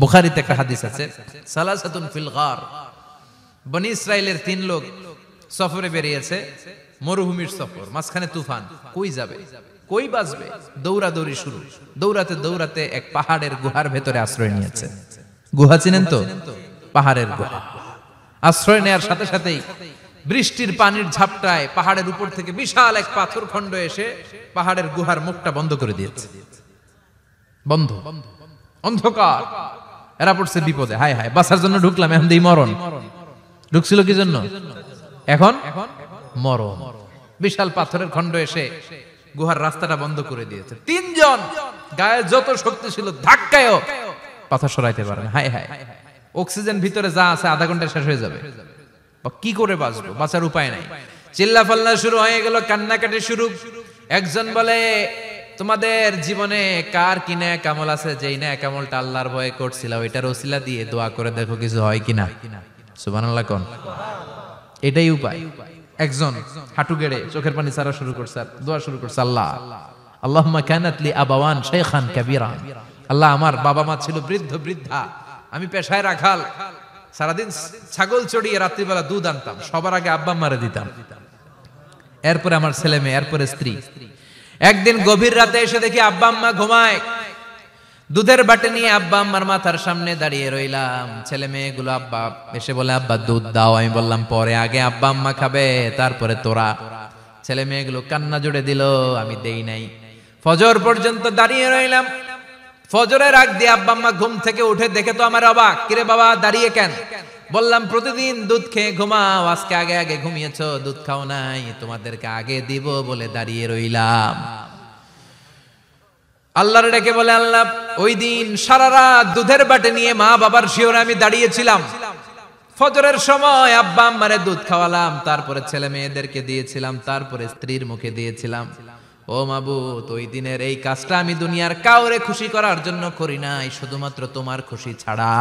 বুখারীতে একটা হাদিস আছে, সালাসাতুন ফিল গার, বনি ইসরাইলের 3 লোক সফরে বেরিয়েছে, মরুভূমির সফর, মাঝখানে তুফান, কই যাবে, কই বাঁচবে, দৌড়াদৌড়ি শুরু। দৌড়াতে দৌড়াতে এক পাহাড়ের গুহার ভেতরে আশ্রয় নিয়েছে। গুহা চিনেন তো? পাহাড়ের গুহা। আশ্রয় নেয়ার সাথে সাথেই বৃষ্টির পানির ঝাপটায় পাহাড়ের উপর থেকে বিশাল এক পাথর খণ্ড এসে পাহাড়ের গুহার মুখটা বন্ধ করে দিয়েছে। বন্ধ, অন্ধকার। এরা পড়ছে বিপদে, হায় হায় বাঁচার জন্য ঢুকলাম, এখন দেই মরণ। ঢুকছিল কি জন্য? এখন মরণ। বিশাল পাথরের খণ্ড এসে গুহার রাস্তাটা বন্ধ করে দিয়েছে। 3 জন গায়ে যত শক্তি ছিল ধাক্কায়ও পাথর সরাইতে পারে না। হায় হায়, অক্সিজেন ভিতরে যা আছে আধা ঘন্টা শেষ হয়ে যাবে। কি করে বাঁচবো? বাঁচার উপায় নাই। চিল্লা ফাল্লা শুরু হয়ে গেল, কান্নাকাটি শুরু। একজন বলে, তোমাদের জীবনে কার কি নেক আমল আছে, যেই নেক আমলটা আল্লাহর ভয়ে করছিল ওইটার ওসিলা দিয়ে দোয়া করে দেখো কিছু হয় কিনা। সুবহানাল্লাহ কোন? এটাই উপায়। একজন হাঁটু গেড়ে চোখের পানি ছাড়া শুরু করছে, দোয়া শুরু করছে, আল্লাহ আল্লাহুম্মা কানাত লি আবাওয়ান শাইখান কাবীরা, আল্লাহ আমার বাবা মা ছিল বৃদ্ধ বৃদ্ধা, আমি পেশায় রাখাল, সারাদিন ছাগল চড়িয়ে রাত্রিবেলা দুধ আনতাম, সবার আগে আব্বা আম্মারে দিতাম, এরপরে আমার ছেলে মেয়ে, এরপরে স্ত্রী। একদিন গভীর রাতে এসে দেখি আব্বা আম্মা ঘুমায়, দুধের বাটি নিয়ে আব্বা আম্মার মাথার সামনে দাঁড়িয়ে রইলাম। ছেলে মেয়েগুলো আব্বা এসে বলে, আব্বা দুধ দাও। আমি বললাম পরে, আগে আব্বা আম্মা খাবে তারপরে তোরা। ছেলে মেয়েগুলো কান্না জুড়ে দিল, আমি দেই নাই। ফজর পর্যন্ত দাঁড়িয়ে রইলাম। ফজরের আগ দিয়ে আব্বা আম্মা ঘুম থেকে উঠে দেখে তো আমার অবাক, কিরে বাবা দাঁড়িয়ে কেন? বললাম প্রতিদিন দুধ খেয়ে ঘুমাও, আজকে আগে আগে ঘুমিয়েছো, দুধ খাও নাই, তোমাদেরকে আগে দিব বলে দাঁড়িয়ে রইলাম। আল্লাহর ডেকে বলে, আল্লাহ ওই দিন সারা রাত দুধের বাটি নিয়ে মা বাবার শিওরে আমি দাঁড়িয়েছিলাম, ফজরের সময় আব্বা আম্মারে দুধ খাওয়ালাম, তারপরে ছেলে মেয়েদেরকে দিয়েছিলাম, তারপরে স্ত্রীর মুখে দিয়েছিলাম। ও মাবুদ, ওই দিনের এই কাজটা আমি দুনিয়ার কাউরে খুশি করার জন্য করি নাই, শুধুমাত্র তোমার খুশি ছাড়া।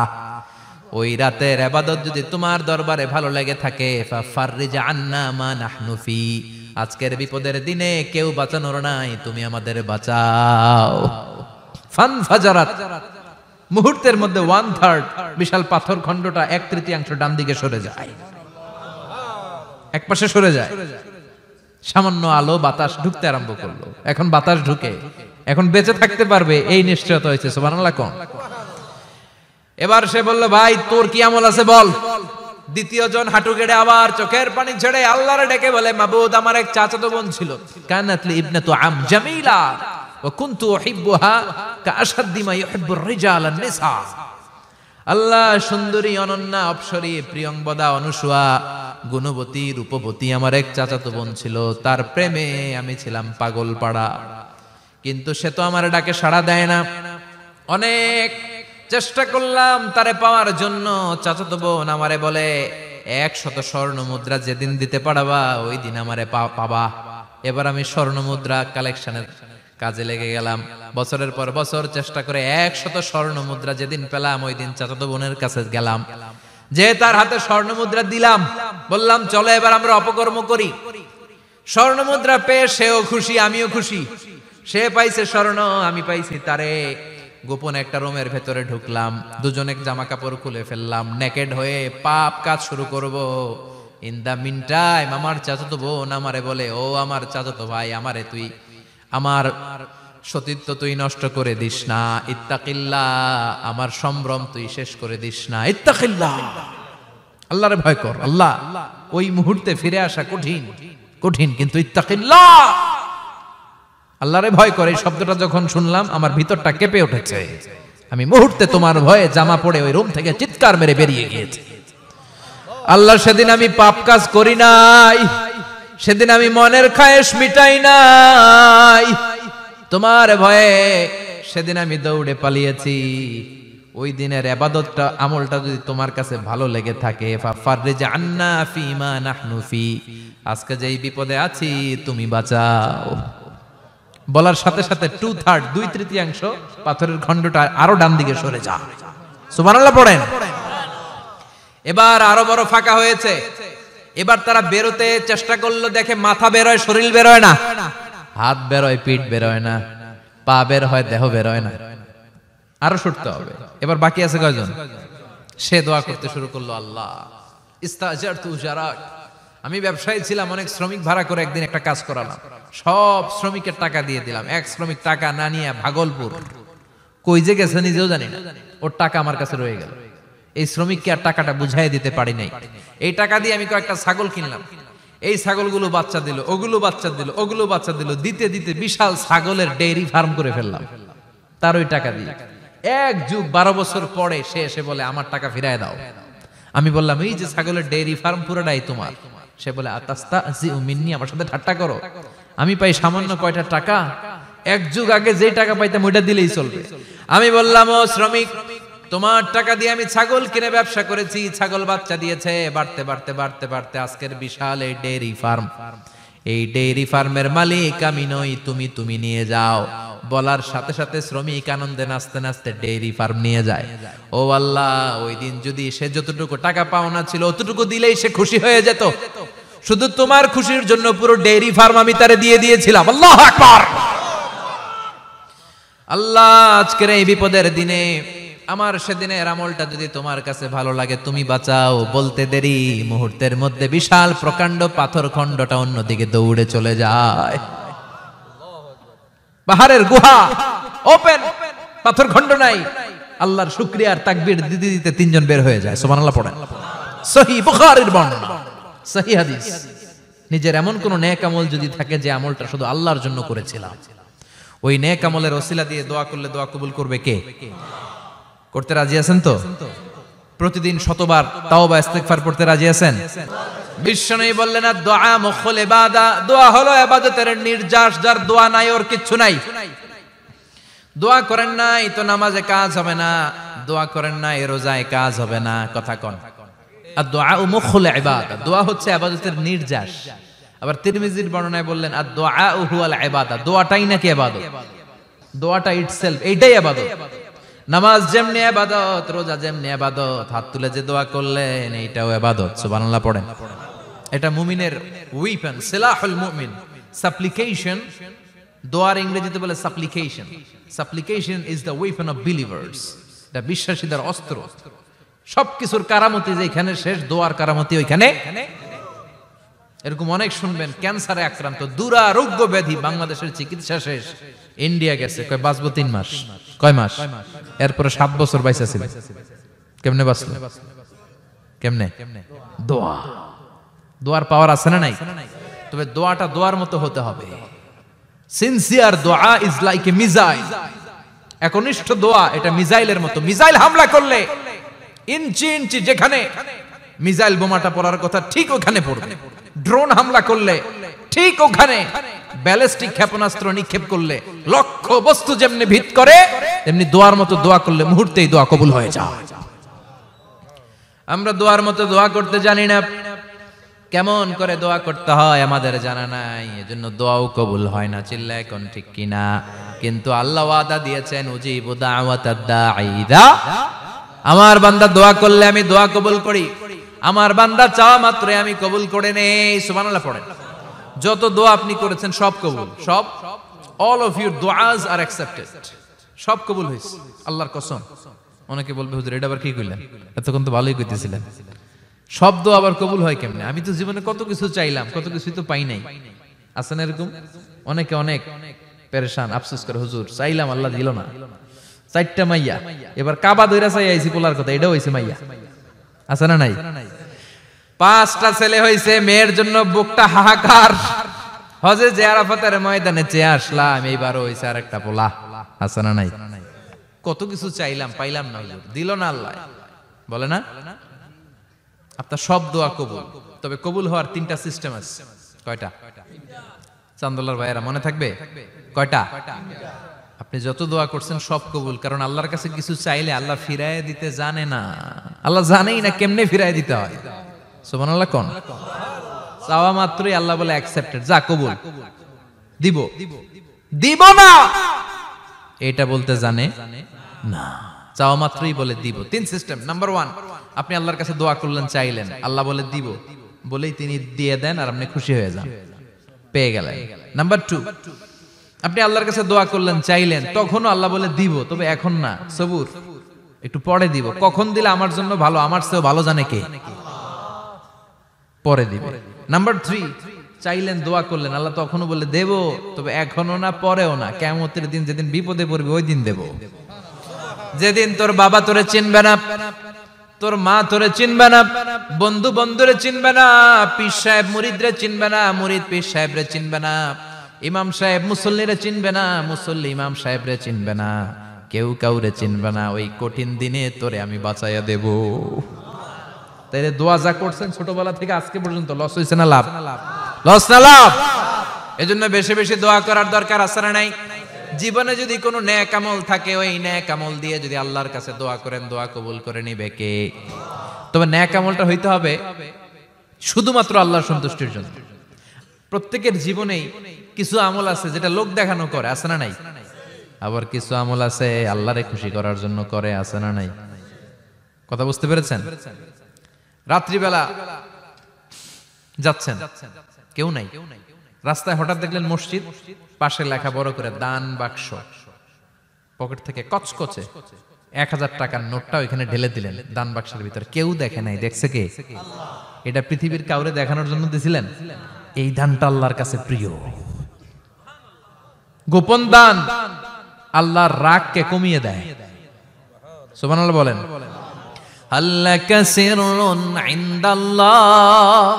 ওই রাতের ইবাদত যদি তোমার দরবারে ভালো লেগে থাকে, ফাফাররিজ আন্না মা নাহনু ফি, আজকের বিপদের দিনে কেউ বাঁচানোর নাই, তুমি আমাদের বাঁচাও। ফানফাজারাত, মুহূর্তের মধ্যে 1/3 বিশাল পাথর খণ্ডটা 1/3 ডান দিকে সরে যায়, এক পাশে সরে যায়। সামান্য আলো বাতাস ঢুকতে আরম্ভ করলো। এখন বাতাস ঢুকে, এখন বেঁচে থাকতে পারবে এই নিশ্চয়তা হয়েছে। সুবহানাল্লাহ কোন? এবার সে বলল, ভাই তোর কি আমল আছে বল। দ্বিতীয় জন হাঁটু গেড়ে আবার চোখের পানি ছেড়ে আল্লাহরে ডেকে বলে, মাবুদ আমার এক চাচাতো বোন ছিল, কানাত লি ইবনাতু আম জামিলা ওয়া কুনতু উহিব্বুহা কাআশাদ্দি মা ইউহিব্বুর রিজাল আন-নিসা। আল্লাহ সুন্দরী, অনন্যা, অপসরী, প্রিয়ংবদা, অনুসুয়া, গুণবতী, রূপবতী আমার এক চাচাতো বোন ছিল, তার প্রেমে আমি ছিলাম পাগল পাড়া, কিন্তু সে তো আমার ডাকে সাড়া দেয় না। অনেক চেষ্টা করলাম তারে পাওয়ার জন্য। চাচাতো বোন আমারে বলে, 100 স্বর্ণ মুদ্রা যেদিন দিতে পারবা ওই দিন আমারে পাবা। এবার আমি স্বর্ণ মুদ্রা কালেকশনের কাজে লেগে গেলাম। বছরের পর বছর চেষ্টা করে 100 স্বর্ণ মুদ্রা যেদিন পেলাম ওই দিন চাচাতো বোনের কাছে গেলাম, যে তার হাতে স্বর্ণ মুদ্রা দিলাম, বললাম চলো এবার আমরা অপকর্ম করি। স্বর্ণ মুদ্রা পেয়ে সেও খুশি, আমিও খুশি। সে পাইছে স্বর্ণ, আমি পাইছি তারে। গোপন একটা রুমের ভেতরে ঢুকলাম, দুজনে জামা কাপড় খুলে ফেললাম, নেকেড হয়ে পাপ কাজ শুরু করব। ইন দা মিন টাইম আমার চাচাতো বোন আমারে বলে, ও আমার চাচাতো ভাই, আমারে তুই, আমার সতীত্ব তুই নষ্ট করে দিস না, ইত্তাকিল্লাহ, আমার সম্ভ্রম তুই শেষ করে দিস না, ইত্তাকিল্লাহ, আল্লাহরে ভয় কর। আল্লাহ, ওই মুহূর্তে ফিরে আসা কঠিন কঠিন, কিন্তু ইত্তাকিল্লাহ, আল্লাহরে ভয় করে, এই শব্দটা যখন শুনলাম আমার ভিতরটা কেঁপে উঠেছে। আমি মুহূর্তে তোমার ভয়ে জামা পড়ে ওই রুম থেকে চিৎকার মেরে বেরিয়ে গিয়েছি। আল্লাহ, সেদিন আমি পাপ কাজ করি নাই, সেদিন আমি মনের খায়েশ মিটাই নাই, তোমার ভয়ে সেদিন আমি দৌড়ে পালিয়েছি। ওই দিনের ইবাদতটা, আমলটা যদি তোমার কাছে ভালো লেগে থাকে, ফাফাররিজ আন্না ফিমা নাহনু ফি, আজকে যেই বিপদে আছি তুমি বাঁচাও। বলার সাথে সাথে 2/3 2/3 পাথরের খণ্ডটা আরো ডান দিকে সরে যা। সুবহানাল্লাহ পড়েন। এবার আরো বড় ফাঁকা হয়েছে। এবার তারা বেরোতে চেষ্টা করলো, দেখে মাথা বেরোয়, শরীর বেরোয় না, হাত বেরোয়, পিঠ বেরোয় না, পা বের হয়, দেহ বেরোয় না। আরো সরতে হবে। এবার বাকি আছে কয়জন? সে দোয়া করতে শুরু করলো, আল্লাহ ইস্তাজারতু উজারাক, আমি ব্যবসায়ী ছিলাম, অনেক শ্রমিক ভাড়া করে একদিন একটা কাজ করালাম, সব শ্রমিকের টাকা দিয়ে দিলাম, এক শ্রমিক টাকা না নিয়ে ভাগলপুর কই যে গেছে নিজেও জানি না, ওর টাকা আমার কাছে রয়ে গেল। এই শ্রমিককে আর টাকাটা বুঝাই দিতে পারি নাই। এই টাকা দিয়ে আমি কয়েকটা ছাগল কিনলাম, এই ছাগলগুলো বাচ্চা দিল, ওগুলো বাচ্চা দিল, ওগুলো বাচ্চা দিল, দিতে দিতে বিশাল ছাগলের ডেইরি ফার্ম করে ফেললাম তার ওই টাকা দিয়ে। এক যুগ 12 বছর পরে সে এসে বলে আমার টাকা ফিরায় দাও। আমি বললাম এই যে ছাগলের ডেইরি ফার্ম পুরোটাই তোমার। সে বলে আতাস্তাজিউ মিন্নি, আমার সাথে ঠাট্টা করো? আমি পাই সামান্য কয়টা টাকা, এক যুগ আগে যে টাকা পাইতাম ওইটা দিলেই চলবে। আমি বললাম ও শ্রমিক, তোমার টাকা দিয়ে আমি ছাগল কিনে ব্যবসা করেছি, ছাগল বাচ্চা দিয়েছে, বাড়তে বাড়তে বাড়তে বাড়তে আজকের বিশাল এই ডেইরি ফার্ম, এই ডেইরি ফার্মের মালিক আমি নই, তুমি নিয়ে যাও। বলার সাথে সাথে শ্রমিক আনন্দে নাচতে নাচতে ডেইরি ফার্ম নিয়ে যায়। ও আল্লাহ, ওই দিন যদি সে যতটুকু টাকা পাওনা ছিল অতটুকু দিলেই সে খুশি হয়ে যেত, শুধু তোমার খুশির জন্য পুরো ডেইরি ফার্ম আমি তারে দিয়ে দিয়েছিলাম। আল্লাহু আকবার। আল্লাহ, আজকের এই বিপদের দিনে আমার সেদিনের আমলটা যদি তোমার কাছে ভালো লাগে তুমি বাঁচাও। বলতে দেরি, মুহূর্তের মধ্যে বিশাল প্রকাণ্ড পাথর খণ্ডটা অন্যদিকে দৌড়ে চলে যায়। পাহাড়ের গুহা ওপেন, পাথর খণ্ড নাই। আল্লাহর শুকরিয়া আর তাকবীর দিতে দিতে তিনজন বের হয়ে যায়। সুবহানাল্লাহ পড়েন। সহিহ বুখারীর বর্ণনা, সহিহ হাদিস। নিজের এমন কোন নেক আমল যদি থাকে যে আমলটা শুধু আল্লাহর জন্য করেছিলাম, ওই নেক আমলের ওসিলা দিয়ে দোয়া করলে দোয়া কবুল করবে কে? করতে রাজি আছেন তো? প্রতিদিন শতবার তাওবা ইস্তিগফার পড়তে রাজি আছেন? বিশ্বনবী বললেন না, দোয়া মুখুল ইবাদা, দোয়া হলো ইবাদতের নির্যাস, যার দোয়া নাই ওর কিচ্ছু নাই। দোয়া করেন নাই তো নামাজে কাজ হবে না, দোয়া করেন নাই রোজায় কাজ হবে না। কথা কোন? আর দোয়া মুখুল ইবাদা, দোয়া হচ্ছে ইবাদতের নির্যাস। আবার তিরমিজির বর্ণনায় বললেন আর দোয়া হুয়াল ইবাদা, দোয়াটাই নাকি ইবাদত, দোয়াটা ইটসেলফ এইটাই ইবাদত। নামাজ যেমনি ইবাদত, রোজা যেমনি ইবাদত, হাত তুলে যে দোয়া করলেন এইটাও ইবাদত। সুবহানাল্লাহ পড়েন। এটা মুমিনের ওয়েপন, সিলাহুল মুমিন। সাপ্লিকেশন, দোয়ার ইংরেজিতে বলে সাপ্লিকেশন। সাপ্লিকেশন is the weapon of believers. এটা বিশ্বাসীদের অস্ত্র। সবকিছুর কারামতি যেখানে শেষ, দোয়ার কারামতি ওইখানে। এরকম অনেক শুনবেন ক্যান্সারে আক্রান্ত, দুরারোগ্য ব্যাধি, বাংলাদেশের চিকিৎসা শেষ, ইন্ডিয়া গেছে, কয় বাঁচবো 3 মাস। কয় মাস? এরপরে 7 বছর বাইসা ছিল। কেমনে বাঁচলো? কেমনে? দোয়া। দোয়ার পাওয়ার আছে না নাই? তবে দোয়াটা দোয়ার মতো হতে হবে। সিনসিয়ার দোয়া ইজ লাইক এ মিসাইল। একনিষ্ঠ দোয়া এটা মিসাইলের মতো। মিসাইল হামলা করলে ইঞ্চি ইঞ্চি যেখানে মিসাইল বোমাটা পড়ার কথা ঠিক ওখানে পড়বে। ড্রোন হামলা করলে ঠিক ওখানে, ব্যালিস্টিক ক্ষেপণাস্ত্র নিক্ষেপ করলে লক্ষ্য বস্তু যেমনি ভিত করে, তেমনি দোয়ার মতো দোয়া করলে মুহূর্তেই দোয়া কবুল হয়ে যায়। আমরা দোয়ার মতো দোয়া করতে জানি না, কেমন করে দোয়া করতে হয় আমাদের জানা নাই, এজন্য দোয়াও কবুল হয় না। চিল্লা এখন ঠিক কিনা? কিন্তু আল্লাহ ওয়াদা দিয়েছেন উজিবু দাওয়াতাদ দাঈ ইযা, আমার বান্দা দোয়া করলে আমি দোয়া কবুল করি, আমার বান্দা চাওয়া মাত্রই আমি কবুল করে নেই। সুবহানাল্লাহ পড়েন। যত দোয়া আপনি করেছেন সব কবুল, সব, all of your duas are accepted, সব কবুল হয়েছে আল্লাহর কসম। অনেকে বলবে হুজুর এটা আবার কি কইলেন, এতক্ষণ তো ভালোই কইতেছিলেন, সব দোয়া আবার কবুল হয় কেমনে? আমি তো জীবনে কত কিছু চাইলাম, কত কিছুই তো পাই নাই। আছে না এরকম? অনেকে অনেক পেরেশান, আফসোস করে হুজুর চাইলাম আল্লাহ দিল না। 4টা মাইয়া, এবার কাবা দইরা চাই আইছি পোলার কথা, এটাও হইছে মাইয়া। আছে না নাই? 5টা ছেলে হইছে, মেয়ের জন্য বুকটা হাহাকার। হজে যে আরাফাতের ময়দানে চেয়ে আসলাম, এইবারও হইছে আরেকটা পোলা। আছে না নাই? কত কিছু চাইলাম, পাইলাম না, দিল না আল্লাহ। বলে না আপনার সব দোয়া কবুল, তবে কবুল হওয়ার 3টা সিস্টেম আছে। কয়টা? চান্দুল্লাহর ভাইয়েরা মনে থাকবে? কয়টা? আপনি যত দোয়া করছেন সব কবুল, কারণ আল্লাহর কাছে কিছু চাইলে আল্লাহ ফিরায় দিতে জানে না। আল্লাহ জানেই না কেমনে ফিরায় দিতে হয়। সুবহানাল্লাহ কোন? চাওয়া মাত্রই আল্লাহ বলে অ্যাকসেপ্টেড, যা কবুল, দিব দিব না এটা বলতে জানে না, চাওয়া মাত্রই বলে দিব। 3 সিস্টেম। নাম্বার 1, আপনি আল্লাহর কাছে দোয়া করলেন, চাইলেন, আল্লাহ বলে দিব, বলেই তিনি দিয়ে দেন আর আপনি খুশি হয়ে যান, পেয়ে গেলেন। নাম্বার 2, আপনি আল্লাহর কাছে দোয়া করলেন, চাইলেন, তখনও আল্লাহ বলে দিব, তবে এখন না, সবুর, একটু পরে দিব। কখন দিলে আমার জন্য ভালো, আমার চেয়েও ভালো জানে কে, পরে দিবে। নাম্বার 3, চাইলেন, দোয়া করলেন, আল্লাহ তখনও বলে দেব, তবে এখনো না, পরেও না, কিয়ামতের দিন যেদিন বিপদে পড়বে ওই দিন দেব। যেদিন তোর বাবা তোরে চিনবে না, তোর মা তোরে চিনবে না, বন্ধু বন্ধুরে চিনবে না, পীর সাহেব মুরিদরে চিনবে না, মুরিদ পীর সাহেবরে চিনবে না, ইমাম সাহেব মুসল্লিরে চিনবে না, মুসল্লি ইমাম সাহেবরে চিনবে না, কেউ কাউরে চিনবে না। ওই কঠিন দিনে তোরে আমি বাঁচাইয়া দেব। তাইলে দোয়া যা করছেন ছোটবেলা থেকে আজকে পর্যন্ত লস হয়েছে না লাভ? লস না লাভ? এজন্য বেশি বেশি দোয়া করার দরকার আছে না নাই? জীবনে যদি কোনো নেক আমল থাকে, ওই নেক আমল দিয়ে যদি আল্লাহর কাছে দোয়া করেন, দোয়া কবুল করে নিবে কে? তবে নেক আমলটা হইতে হবে শুধুমাত্র আল্লাহর সন্তুষ্টির জন্য। প্রত্যেকের জীবনেই কিছু আমল আছে যেটা লোক দেখানো করে, আছে না নাই? আবার কিছু আমল আছে আল্লাহরে খুশি করার জন্য করে, আছে না নাই? কথা বুঝতে পেরেছেন? রাত্রিবেলা যাচ্ছেন, কেউ নাই, রাস্তায় হঠাৎ দেখলেন মসজিদ, পাশে লেখা বড় করে দান বাক্স, পকেট থেকে কচকচে 1000 টাকার নোটটা ওইখানে ঢেলে দিলেন দান বাক্সের ভিতরে। কেউ দেখে নাই, দেখছে কে? এটা পৃথিবীর কাউরে দেখানোর জন্য দিছিলেন? এই দানটা আল্লাহর কাছে প্রিয়। গোপন দান আল্লাহর রাগকে কমিয়ে দেয়। সুবহানাল্লাহ বলেন। আল্লাকা সিররুন ইনদাল্লাহ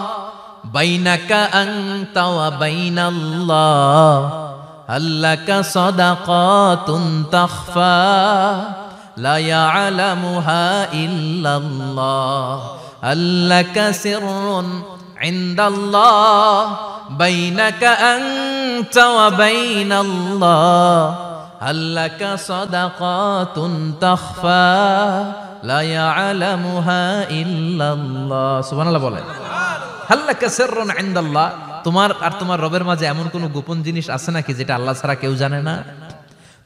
বাইনাকা আনতা ওয়া বাইনাল্লাহ, আল্লাকা সাদাকাতুন তাখফা লা ইয়ালামুহা ইল্লাল্লাহ, আল্লাকা সিররুন ইনদাল্লাহ বাইনাকা আনতা ওয়া বাইনাল্লাহ, আল্লাকা সাদাকাতুন তাখফা লা ইয়ালামুহা ইল্লাল্লাহ। সুবহানাল্লাহ বলেন। আল্লাকা সিররুন ইনদাল্লাহ, তোমার আর তোমার রবের মাঝে এমন কোন গোপন জিনিস আছে নাকি যেটা আল্লাহ ছাড়া কেউ জানে না?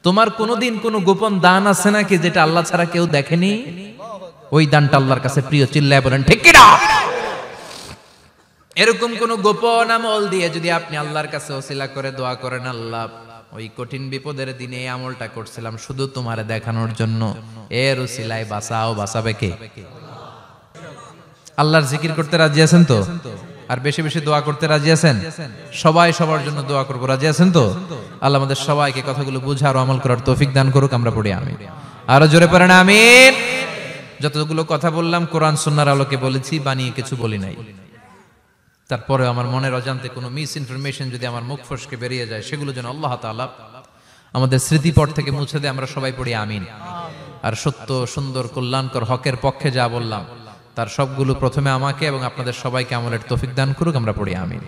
তোমার কোনোদিন কোনো গোপন দান আছে নাকি যেটা আল্লাহ ছাড়া কেউ দেখেনি? ওই দানটা আল্লাহর কাছে প্রিয়। চিল্লায় বলেন ঠিক কি না? এরকম কোন গোপন আমল দিয়ে যদি আপনি আল্লাহর কাছে ওসিলা করে দোয়া করেন, আল্লাহ ওই কঠিন বিপদের দিনে এই আমলটা করছিলাম শুধু তোমারে দেখানোর জন্য, এর ওসিলায় বাঁচাও, বাঁচাবে কে? আল্লাহর জিকির করতে রাজি আছেন তো? আর বেশি বেশি দোয়া করতে রাজি আছেন? সবাই সবার জন্য দোয়া করবো, রাজি আছেন তো? আল্লাহ আমাদের সবাইকে কথাগুলো বুঝার ও আমল করার তৌফিক দান করুক। আমরা পড়ি আমিন। আরো জোরে পড়েন আমিন। যতগুলো কথা বললাম কোরআন সুন্নাহর আলোকে বলেছি, বানিয়ে কিছু বলি নাই। তারপরে আমার মনের অজান্তে কোনো মিস ইনফরমেশন যদি আমার মুখ ফসকে বেরিয়ে যায়, সেগুলো যেন আল্লাহ তাআলা আমাদের স্মৃতিপট থেকে মুছে দেয়। আমরা সবাই পড়ি আমিন। আর সত্য, সুন্দর, কল্যাণকর, হকের পক্ষে যা বললাম তার সবগুলো প্রথমে আমাকে এবং আপনাদের সবাইকে আমলের তৌফিক দান করুক। আমরা পড়ি আমিন।